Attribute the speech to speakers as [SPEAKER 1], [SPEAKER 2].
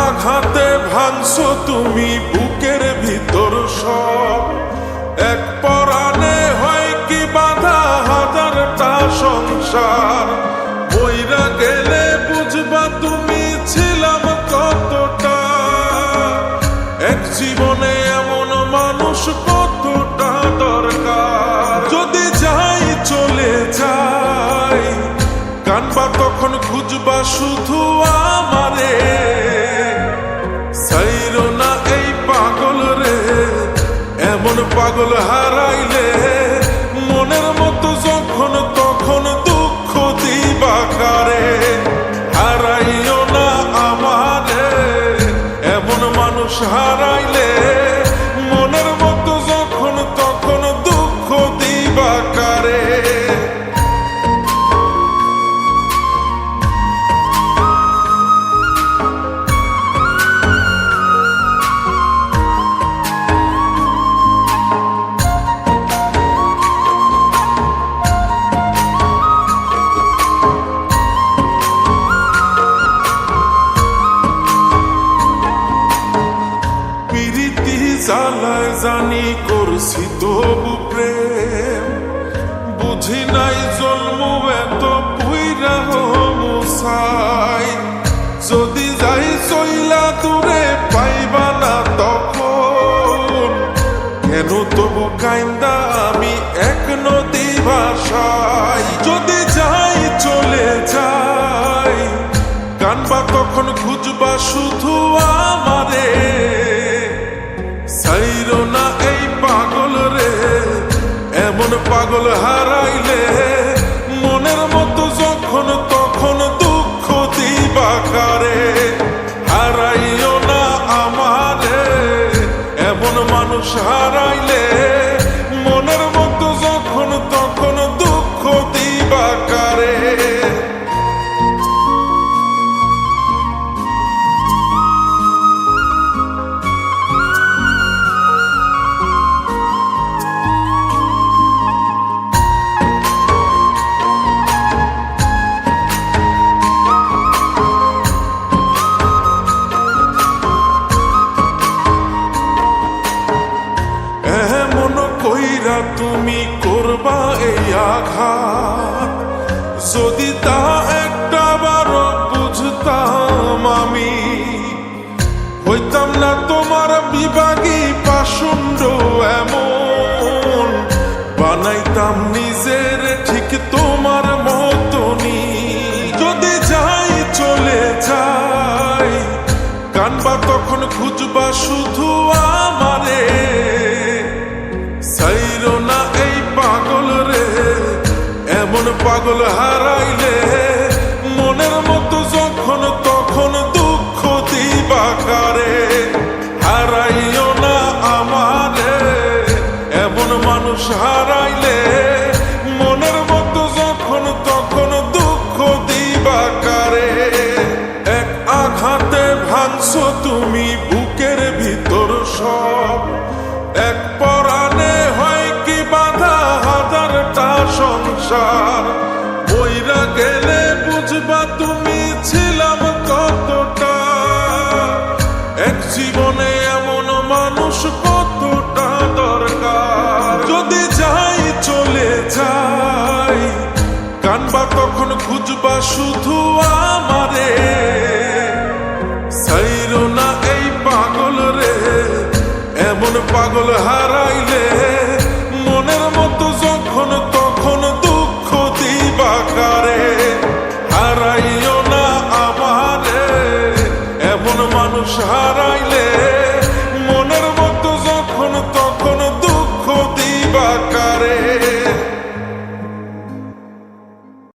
[SPEAKER 1] আঘাতে ভাঙছো তুমি বুকের ভিতর সব, এক পরাণে হয় কি বাধা হাজারটা সংসার। বইরা গেলে বুঝবা তুমি ছিলাম কতটা, এক জীবনে এমন মানুষ কতটা দরকার। যদি যাই চলে যাই কানবা তখন খুঁজবা শুধু আমারে, সাইরো না এই পাগল রে। এমন পাগল হারাইলে মনের মতো যখন তখন দুঃখ দিবা কারে। হারাইও না আমারে, এমন মানুষ হারাইলে মনের মতো যখন তখন দুঃখ দিবা কারে। জ্বালায় জানি করছি তবু প্রেম, বুঝি নাই জন্ম এত পুইরা মুসাই। যদি যাই চইলা দূরে পাইবা না তখন, কেন তবু কাইন্দা আমি এক নদী ভাষাই। যদি যাই চলে যাই কানবা তখন খুঁজবা শুধু আমারে, সাইরো না এই পাগল রে। এমন পাগল হারাইলে মনের মতো যখন তখন দুঃখ দিবা কারে। হারাইও না আমারে, এমন মানুষ হারাইলে মনের মতো যখন তখন দুঃখ দিবা কারে। তুমি করবা এই আঘাত, যদি তা একটা বারো বুঝতাম আমি, হইতাম না তোমার বিভাগী পাষণ্ড এমন। বানাইতাম নিজের ঠিক তোমার মতনই। যদি যাই চলে যাই কানবা তখন খুঁজবা শুধু আমারে, সাইরো না এই পাগল রে। এমন পাগল হারাইলে মনের মতো যখন তখন দুঃখ দিবা কারে। হারাইও না আমারে, এমন মানুষ হারাইলে মনের মতো যখন তখন দুঃখ দিবা কারে। এক আঘাতে ভাঙছো তুমি বুকের ভিতর সব, এক পরাণে হয় কি বাধা হাজারটা সংসার। বইরা গেলে বুঝবা তুমি ছিলাম কতটা, এক জীবনে এমন মানুষ কতটা দরকার। যদি যাই চলে যাই কানবা তখন খুঁজবা শুধু আমারে, সাইরো না এই পাগল রে। এমন পাগল হারাইলে মনের মতো যখন তখন দুঃখ দিবা কারে। হারাইও না আমারে, এমন মানুষ হারাইলে